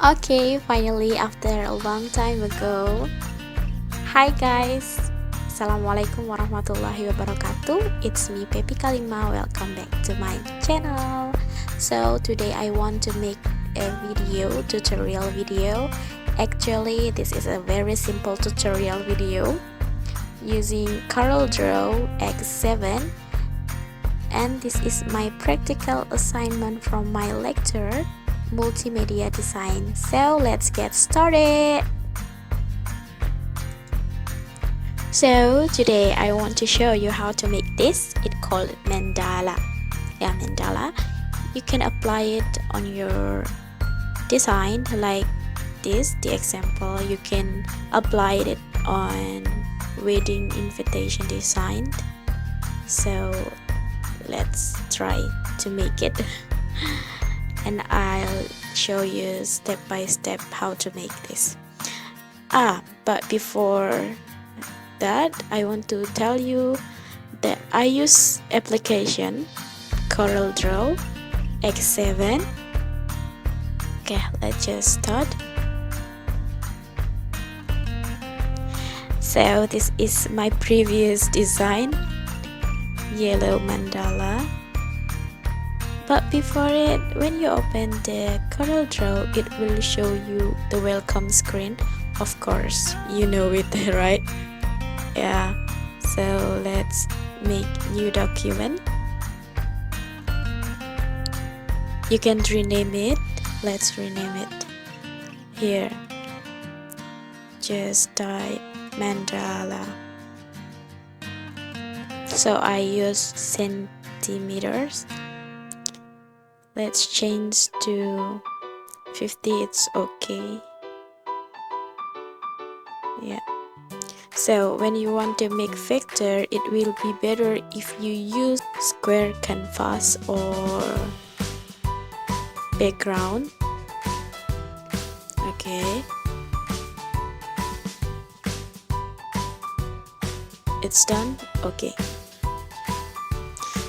Okay, finally after a long time ago. Hi guys, Assalamualaikum warahmatullahi wabarakatuh. It's me Pepi Kalima. Welcome back to my channel. So today I want to make a tutorial video. Actually, this is a very simple tutorial video using Coreldraw X7, and this is my practical assignment from my lecturer, multimedia design. So let's get started. So today I want to show you how to make this. It's called mandala. Mandala. You can apply it on your design like this. The example, you can apply it on wedding invitation design. So let's try to make it. And I'll show you step by step how to make this. But before that, I want to tell you that I use application Coreldraw X7. Okay, let's just start. So this is my previous design, yellow mandala. But before it, when you open the Coreldraw, it will show you the welcome screen. Of course, you know it, right? Yeah. So let's make new document. You can rename it. Let's rename it. Here, just type mandala. So I use centimeters. Let's change to 50. It's okay. Yeah. So when you want to make vector, it will be better if you use square canvas or background. Okay. It's done. Okay.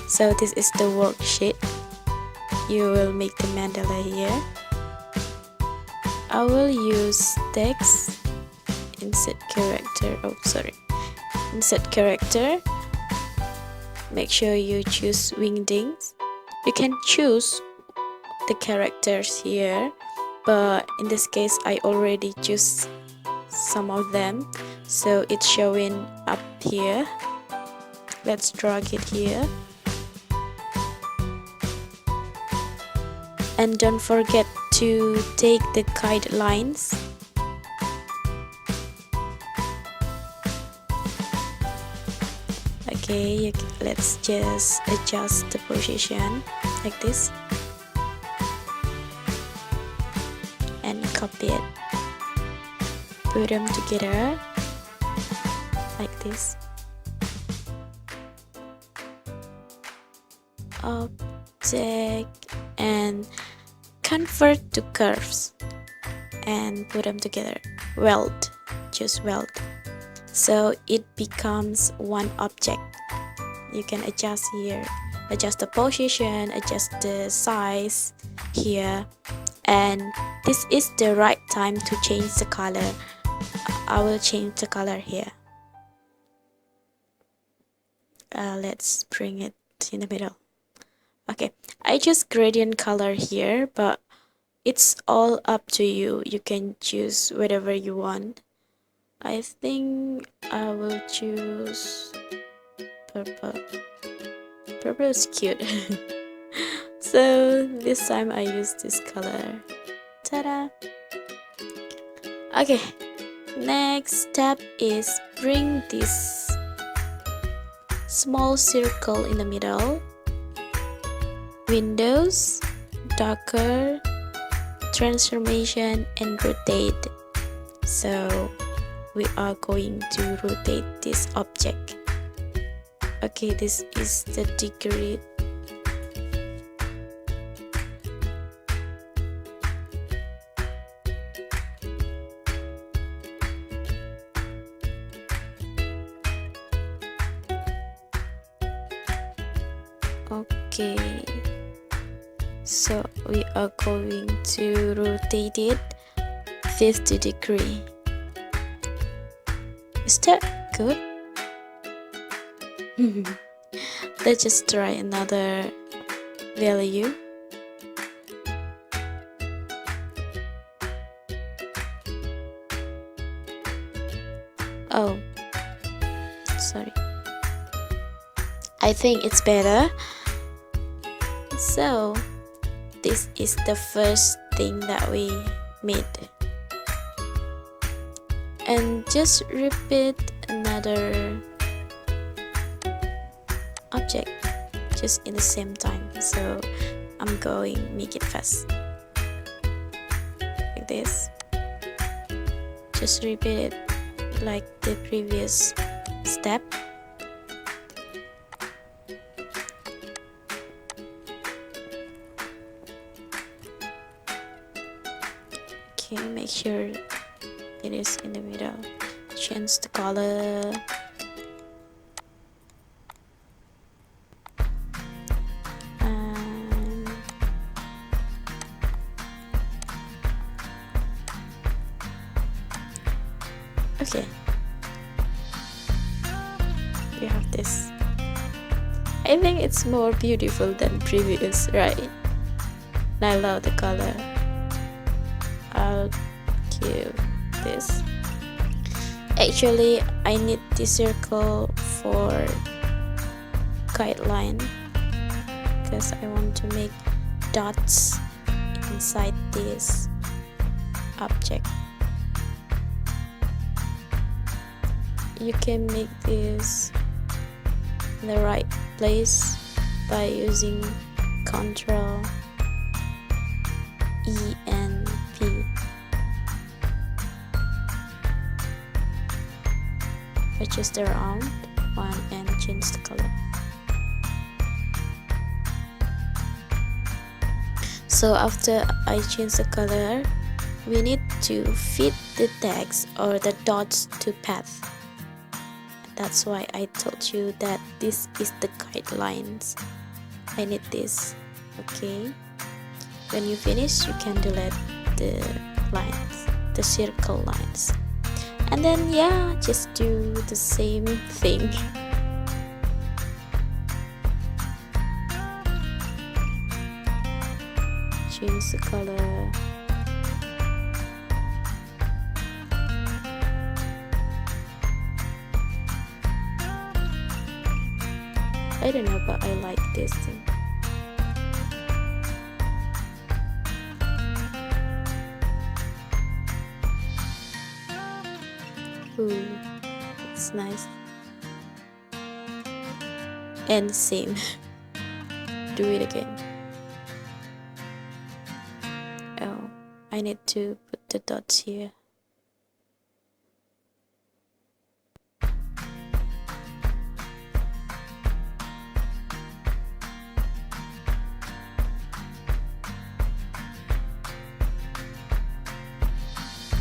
So this is the worksheet. You will make the mandala here. I will use text, insert character. Insert character. Make sure you choose wingdings. You can choose the characters here, but in this case I already choose some of them, so it's showing up here. Let's drag it here. And don't forget to take the guidelines. Okay, let's just adjust the position like this and copy it. Put them together like this. Object and convert to curves and put them together. Weld, just weld. So it becomes one object. You can adjust here, adjust the position, adjust the size here, and this is the right time to change the color. I will change the color here. Let's bring it in the middle. Okay, I choose gradient color here, but it's all up to you. You can choose whatever you want. I think I will choose purple. Purple is cute. So this time I use this color. Ta-da! Okay, next step is bring this small circle in the middle. Windows, darker, transformation, and rotate. So we are going to rotate this object. Okay, this is the degree. Okay, so we are going to rotate it 50 degree. Is that good? Let's just try another value. Oh, sorry. I think it's better. So this is the first thing that we made, and just repeat another object just in the same time. So I'm going make it fast like this. Just repeat it like the previous step. Okay, make sure it is in the middle. Change the color. Okay, you have this. I think it's more beautiful than previous, right? I love the color. I'll give this. Actually, I need this circle for guideline because I want to make dots inside this object. You can make this in the right place by using Ctrl E and P. Adjust around one and change the color. So after I change the color, we need to fit the text or the dots to path. That's why I told you that this is the guidelines. I need this. Okay, when you finish, you can delete the lines, the circle lines, and then yeah, just do the same thing. Change the color. I don't know, but I like this thing. Ooh, it's nice. And same. Do it again. Oh, I need to put the dots here.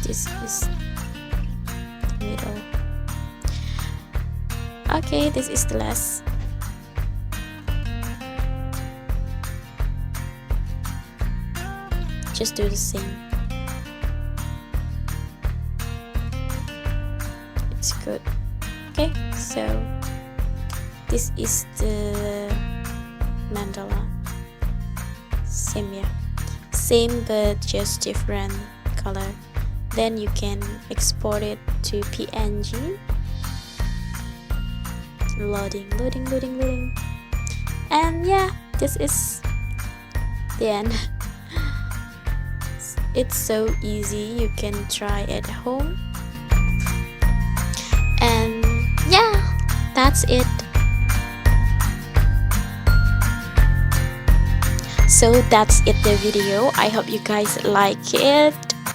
This is the middle. Okay, this is the last. Just do the same. It's good. Okay, so this is the mandala. Same, yeah. Same, but just different color. Then you can export it to PNG. Loading. And yeah, this is the end. It's so easy, you can try at home. And yeah, that's it. So that's it, the video. I hope you guys like it.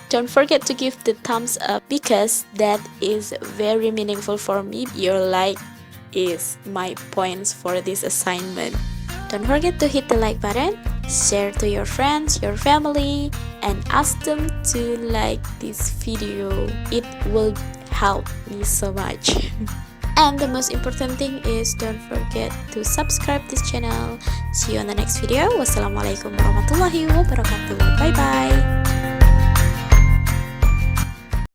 Don't forget to give the thumbs up because that is very meaningful for me. Your like is my points for this assignment. Don't forget to hit the like button, share to your friends, your family, and ask them to like this video. It will help me so much. And the most important thing is don't forget to subscribe this channel. See you on the next video. Wassalamu'alaikum warahmatullahi wabarakatuh. Bye bye.